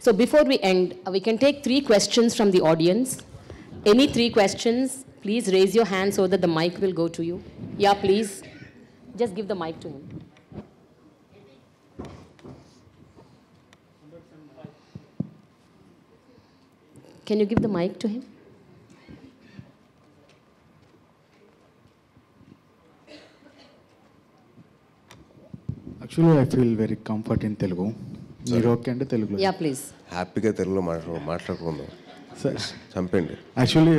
So before we end, we can take 3 questions from the audience. Any 3 questions, please raise your hand so that the mic will go to you. Yeah, please. Just give the mic to him. Can you give the mic to him? Actually, I feel very comfort in Telugu. మీరు okay అంటే తెలుగులో. Yeah, please. హ్యాపీగా తెలుగులో మాట్లాడుకుందాం. చంపండి. Actually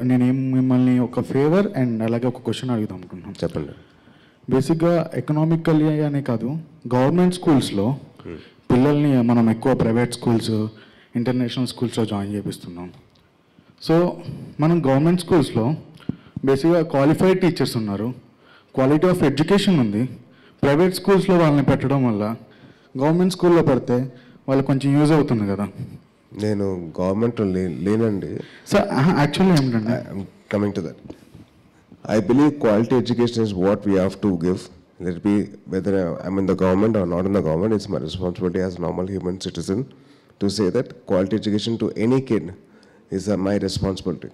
నేను మిమ్మల్ని ఒక ఫేవర్ అండ్ అలాగే ఒక క్వశ్చన్ అడుగుదాం అనుకుంటున్నాను. చెప్పండి. బేసిక్గా ఎకనామికల్లీ అనే కాదు, గవర్నమెంట్ స్కూల్స్లో పిల్లల్ని మనం ఎక్కువ ప్రైవేట్ స్కూల్స్, ఇంటర్నేషనల్ స్కూల్స్లో జాయిన్ చేపిస్తున్నాం. సో మనం గవర్నమెంట్ స్కూల్స్లో బేసిక్గా క్వాలిఫైడ్ టీచర్స్ ఉన్నారు, క్వాలిటీ ఆఫ్ ఎడ్యుకేషన్ ఉంది. ప్రైవేట్ స్కూల్స్లో వాళ్ళని పెట్టడం వల్ల గవర్నమెంట్ స్కూల్లో పెడితే వాళ్ళకి కొంచెం యూజ్ అవుతుంది కదా. నేను గవర్నమెంట్లో లేనండి సార్. యాక్చువల్లీ ఏమిటంటే, coming to that, I believe quality education is what we have to give. Let it be whether I'm in the government or not in the government. It's my responsibility as a normal human citizen to say that quality education to any kid is my responsibility.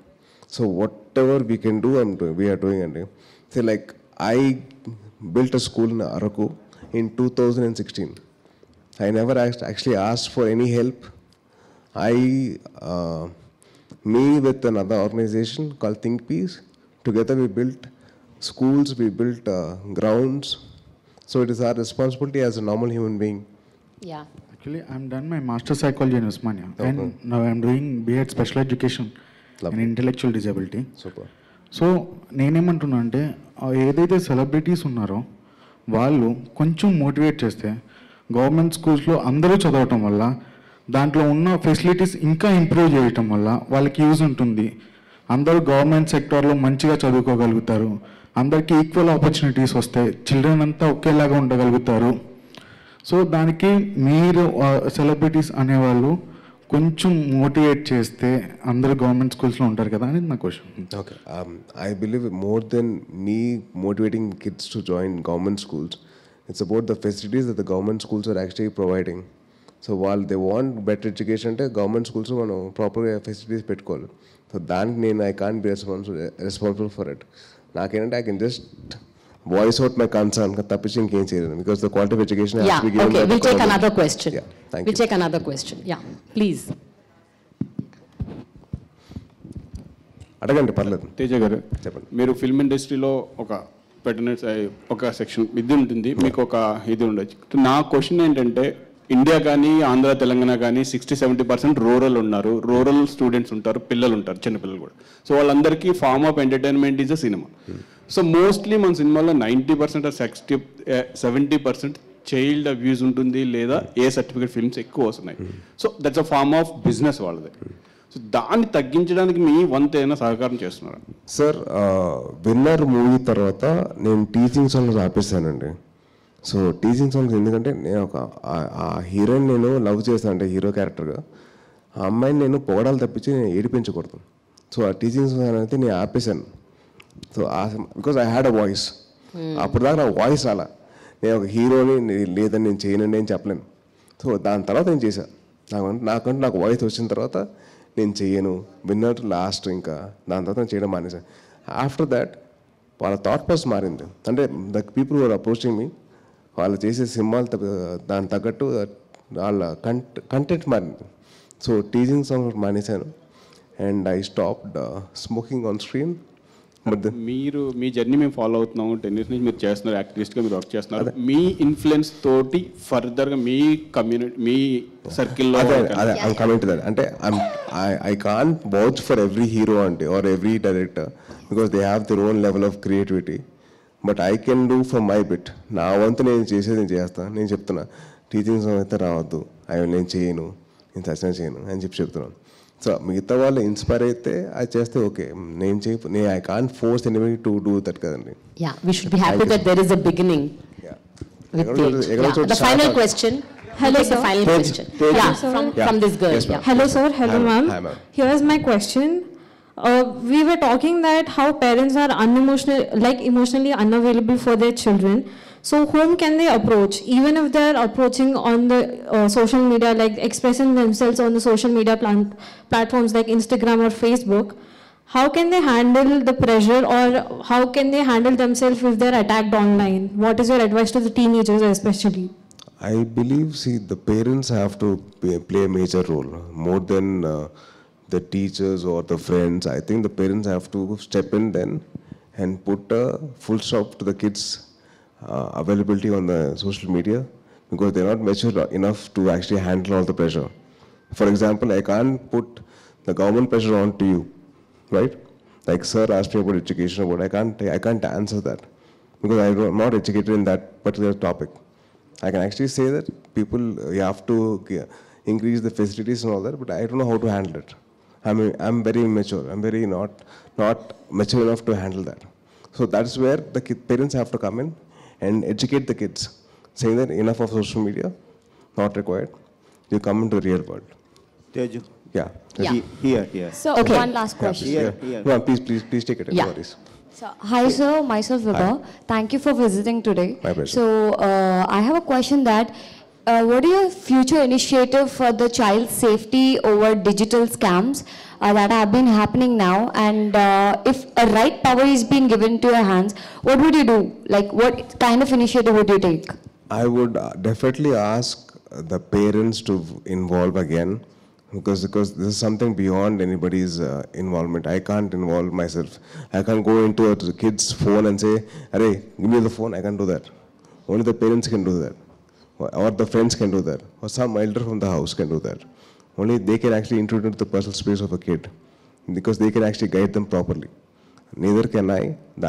So whatever we can do, we are doing. And say like I built a school in Araku in 2016. I never actually asked for any help. Me with another organization called Think Peace, together we built schools, we built grounds. So it is our responsibility as a normal human being. Yeah. Actually, I'm done my master psychology in Osmania, and now I'm doing B.Ed special education in intellectual disability. Super. So నేనేమంటున్నా అంటే, ఏదైతే celebrities ఉన్నారో వాళ్ళు కొంచెం motivate చేస్తే government స్కూల్స్లో అందరూ చదవటం వల్ల దాంట్లో ఉన్న ఫెసిలిటీస్ ఇంకా ఇంప్రూవ్ చేయటం వల్ల వాళ్ళకి యూజ్ ఉంటుంది. అందరూ గవర్నమెంట్ సెక్టార్లో మంచిగా చదువుకోగలుగుతారు, అందరికీ ఈక్వల్ ఆపర్చునిటీస్ వస్తాయి, చిల్డ్రన్ అంతా ఒకేలాగా ఉండగలుగుతారు. సో దానికి మీరు సెలబ్రిటీస్ అనేవాళ్ళు కొంచెం మోటివేట్ చేస్తే అందరూ గవర్నమెంట్ స్కూల్స్లో ఉంటారు కదా అనేది నా question. Okay, I believe more than me motivating kids to join government schools, it's about the facilities that the government schools are actually providing. So while they want better education అంటే government schools మనం ప్రాపర్గా facilities పెట్టుకోవాలి. So దానికి నేను I can't be responsible for it. నాకేంటంటే I can just voice out my concern, తప్పించి ఇంకేం చేయలేదు, because the quality of education has to be given. Okay, we'll take another question. Yeah, thank you. We'll take another question. Yeah, please. అడగండి, పర్లేదు. తేజ గారు చెప్పండి. మీరు film ఇండస్ట్రీలో ఒక సెక్షన్ ఇది ఉంటుంది, మీకు ఒక ఇది ఉండొచ్చు. నా క్వశ్చన్ ఏంటంటే, ఇండియా కానీ ఆంధ్ర తెలంగాణ కానీ 60-70% రూరల్ ఉన్నారు, రూరల్ స్టూడెంట్స్ ఉంటారు, పిల్లలు ఉంటారు, చిన్నపిల్లలు కూడా. సో వాళ్ళందరికీ form of entertainment is a cinema. So mostly మన సినిమాలో 90% 70% చైల్డ్ అబ్యూస్ ఉంటుంది, లేదా ఏ సర్టిఫికేట్ ఫిల్మ్స్ ఎక్కువ వస్తున్నాయి. So that's a form of business వాళ్ళది. సో దాన్ని తగ్గించడానికి మీ వంతు ఏమైనా సహకారం చేస్తున్నారా? సార్, విన్నర్ మూవీ తర్వాత నేను టీచింగ్ సాంగ్స్ ఆపేస్తానండి. సో టీచింగ్ సాంగ్స్ ఎందుకంటే నేను ఆ హీరోయిన్ నేను లవ్ చేస్తాను, అంటే హీరో క్యారెక్టర్గా ఆ అమ్మాయిని నేను పొగడాలు తప్పించి నేను ఏడిపించకూడదు. సో ఆ టీచింగ్ సాంగ్స్ అనేది నేను ఆపేశాను. So because I had a voice. అప్పుడు దాకా నా వాయిస్ రాలా, నేను ఒక హీరోని లేదని నేను చేయనండి అని చెప్పలేను. సో దాని తర్వాత నేను చేశాను, నాకంటే నాకు వాయిస్ వచ్చిన తర్వాత నేను చెయ్యను, విన్నర్ లాస్ట్, ఇంకా దాని తర్వాత నేను చేయడం మానేశాను. ఆఫ్టర్ దాట్ వాళ్ళ థాట్ ప్రాసెస్ మారింది. అంటే the people are approaching me, వాళ్ళు చేసే సినిమాలు దానికి తగ్గట్టు వాళ్ళ కంటెంట్ మారింది. సో టీచింగ్ సాంగ్ మానేశాను and I stopped smoking on screen. మీరు మీ జర్నీ మేము ఫాలో అవుతున్నాము, 10 years నుంచి మీరు చేస్తున్నారు, యాక్టివిస్ట్గా మీరు వర్క్ చేస్తున్నారు. మీ ఇన్ఫ్లుయెన్స్ తోటి ఫర్దర్గా మీ కమ్యూనిటీ, మీ సర్కిల్లో కమింగ్ టు దట్, అంటే I can't vouch for every hero అంటే or every director, because they have their own level of creativity. But I can do for my bit. నా వంతు నేను చేసేది నేను చేస్తాను. నేను చెప్తున్నా, టీచింగ్ సాంగ్ అయితే రావద్దు, నేను చేయను, నేను సచిన చేయను అని చెప్తున్నాను. సో మిగతా వాళ్ళు ఇన్స్పైర్ అయితే అది చేస్తే ఓకే, నేను I can't force anybody to do that కదండి. Yeah, we should be happy that there is a beginning. With the final question. Hello sir. Final question. Yeah, from this girl. Yes, yeah. Hello sir. Hello ma'am. Hi ma'am. Here's my question. We were talking that how parents are emotionally unavailable for their children. So whom can they approach? Even if they're approaching on the social media, like expressing themselves on the social media platforms like Instagram or Facebook, how can they handle the pressure, or how can they handle themselves if they're attacked online? What is your advice to the teenagers especially? I believe, see, the parents have to play a major role more than the teachers or the friends. I think the parents have to step in then and put a full stop to the kids' availability on the social media, because they're not mature enough to actually handle all the pressure. For example, I can't put the government pressure onto you, right? Like sir asked me about education, I can't answer that because I'm not educated in that particular topic. I can actually say that people, you have to increase the facilities and all that, but I don't know how to handle it. I'm very immature. I'm very not mature enough to handle that. So that's where the parents have to come in and educate the kids, saying that enough of social media, not required. You come into the real world. Teju. Yeah. Yeah. Here. So Okay. one last question. Here. No, please take it. Yeah. No worries. So, hi sir, myself Vibha. Thank you for visiting today. My pleasure. So I have a question that what are your future initiative for the child safety over digital scams that have been happening now? And if a right power is being given to your hands, what would you do? Like what kind of initiative would you take? I would definitely ask the parents to involve again, because this is something beyond anybody's involvement. I can't involve myself. I can't go into a kid's phone and say, "Arey, give me the phone." I can't do that. Only the parents can do that, or the friends can do that, or some elder from the house can do that. Only they can actually intrude into the personal space of a kid, because they can actually guide them properly. Neither can I.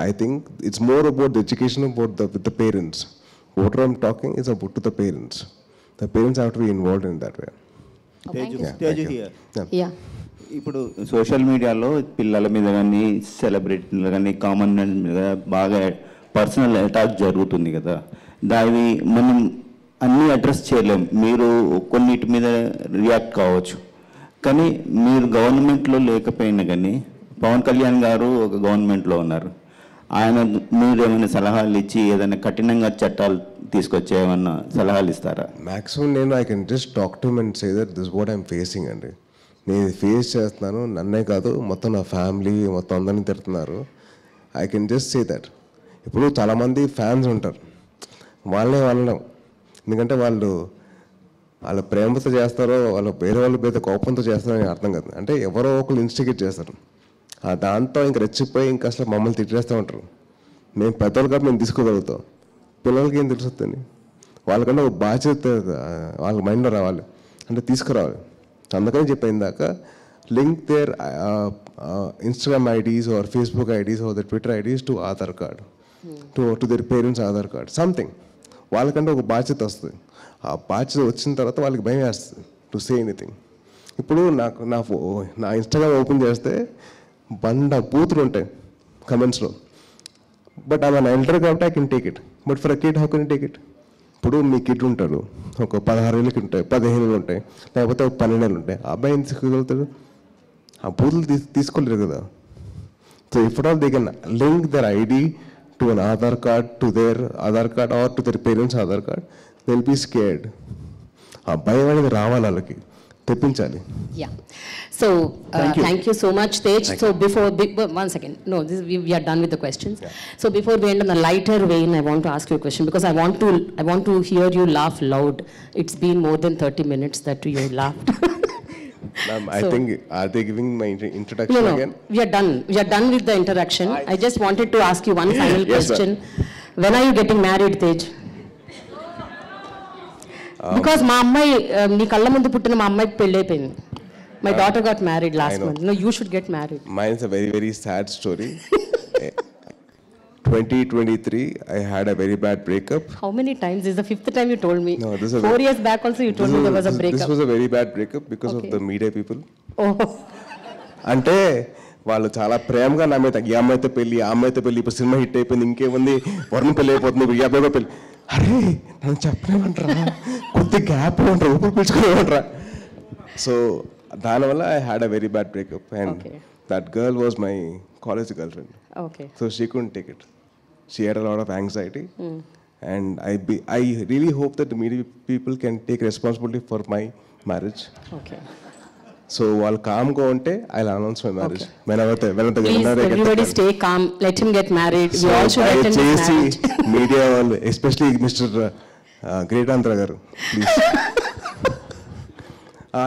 I think it's more about the education with the parents. What I'm talking is about to the parents. The parents have to be involved in that way. Teju here. Yeah. ఇప్పుడు social మీడియాలో పిల్లల మీద కానీ సెలబ్రిటీల కానీ common man మీద బాగా personal attack జరుగుతుంది కదా, దాన్ని మనం అన్నీ అడ్రస్ చేయలేం. మీరు కొన్నిటి మీద రియాక్ట్ కావచ్చు, కానీ మీరు గవర్నమెంట్లో లేకపోయినా కానీ పవన్ కళ్యాణ్ గారు ఒక గవర్నమెంట్లో ఉన్నారు. ఆయన మీరు ఏమైనా సలహాలు ఇచ్చి ఏదైనా కఠినంగా చట్టాలు తీసుకొచ్చే ఏమన్నా సలహాలు ఇస్తారా? మ్యాక్సిమం నేను I can just talk to and say that this what I'm facing అండి. నేను ఫేస్ చేస్తున్నాను, నన్నే కాదు మొత్తం నా ఫ్యామిలీ మొత్తం అందరినీ తిడుతున్నారు. I can just say that. ఇప్పుడు చాలామంది ఫ్యాన్స్ ఉంటారు, వాళ్ళే అనడం, ఎందుకంటే వాళ్ళ ప్రేమతో చేస్తారో వాళ్ళ వేరే వాళ్ళ మీద కోపంతో చేస్తారో అని అర్థం కాదు. అంటే ఎవరో ఒకరు ఇన్స్టిగేట్ చేస్తారు, దాంతో ఇంక రెచ్చిపోయి ఇంకా అసలు మమ్మల్ని తిట్టేస్తూ ఉంటారు. మేము పెద్దవాళ్ళు కాబట్టి మేము తీసుకోగలుగుతాం, పిల్లలకి ఏం తెలుస్తుంది? వాళ్ళకంటే ఒక బాధ్యత వాళ్ళ మైండ్లో రావాలి, అంటే తీసుకురావాలి. అందుకని చెప్పిన దాకా link their Instagram IDs or Facebook IDs or the Twitter IDs to Aadhaar card, to their parents Aadhaar card, something. వాళ్ళకంటే ఒక బాధ్యత వస్తుంది. ఆ బాధ్యత వచ్చిన తర్వాత వాళ్ళకి భయం వేస్తుంది టు సే ఎనీథింగ్. ఇప్పుడు నా ఇన్స్టాగ్రామ్ ఓపెన్ చేస్తే బూతులు ఉంటాయి కమెంట్స్లో, బట్ ఆమె నా ఎల్డర్ కాబట్టి I can take it. But for a kid how can take it? ఇప్పుడు మీ కిడ్ ఉంటాడు, ఒక 16 ఏళ్ళకి ఉంటాయి, 15 ఏళ్ళు ఉంటాయి, లేకపోతే ఒక 12 ఏళ్ళు ఉంటాయి. ఆ అబ్బాయి ఏం తీసుకోగలుగుతాడు? ఆ బూతులు తీసుకోలేరు కదా. So if all they can link their ID to an Aadhaar card, to their Aadhaar card or to their parents Aadhaar card, they will be scared. ఆ భయం అనేది రావాలి, వాళ్ళకి తెప్పించాలి. Yeah. So, thank you so much, Tej. So, one second. No, we are done with the questions. Yeah. So, before we end on a lighter vein, I want to ask you a question, because I want to hear you laugh loud. It's been more than 30 minutes that you laughed. Ma'am, I think, are they giving my introduction again? We are done. We are done with the introduction. I just wanted to ask you one final question. When are you getting married, Tej? Because మా అమ్మాయి నీ కళ్ళ ముందు పుట్టిన మా అమ్మాయికి పెళ్ళి అయిపోయింది. My daughter got married last month. No, you should get married. Mine is a very, very sad story. 2023, I had a very bad breakup. How many times? This is the 5th time you told me. No, this is 4 years back also you told me there was a breakup. This was a very bad breakup because of the media people. Oh. అంటే వాళ్ళు చాలా ప్రేమగా నా మీద, ఈ అమ్మాయితో పెళ్ళి, ఆ అమ్మాయితో పెళ్ళి, ఇప్పుడు సినిమా హిట్ అయిపోయింది, ఇంకేముంది, వరుణ్ పెళ్ళి అయిపోతుంది, ఇప్పుడు ఈ అబ్బాయితో పెళ్ళి. అరే నన్ను చెప్పలేమంటారా, కొద్ది గ్యాప్ ఉంటారా, ఊపిరి పీల్చుకోలేమంటారా. సో దానివల్ల I had a very bad breakup, and that girl was my college girl friend. Okay. So she couldn't take it. She had a lot of anxiety, And I really hope that the media people can take responsibility for my marriage. Okay. So while calm go unte, I'll announce my marriage. Whenever Please, everybody stay calm. Let him get married. We all should attend his marriage. Media వాళ్ళు, especially Mr. Great Andhra garu, please.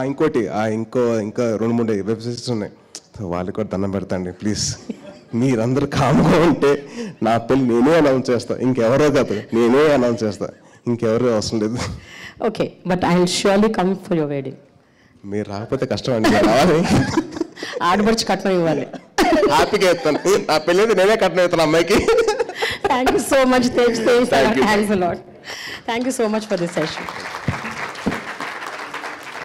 ఇంకోటి ఇంకా 2-3 websites ఉన్నాయి, వాళ్ళకి కూడా దండం పెడతాండి please. మీరందరూ కామ్గా ఉంటే నా పెళ్ళి నేనే అనౌన్స్ చేస్తా, ఇంకెవరో కాదు, నేనే అనౌన్స్ చేస్తా, ఇంకెవరో అవసరం లేదు. Okay, but I will surely come for your wedding. మీరు రాకపోతే కష్టం అండి, రావాలి. ఆడపడిచి కట్నం ఇవ్వాలి. హ్యాపీగా ఇస్తాను, నా పెళ్ళి నేనే కట్నం ఇస్తాను అమ్మాయికి. Thank you so much, Tej. Thanks a lot. Thank you so much for this session.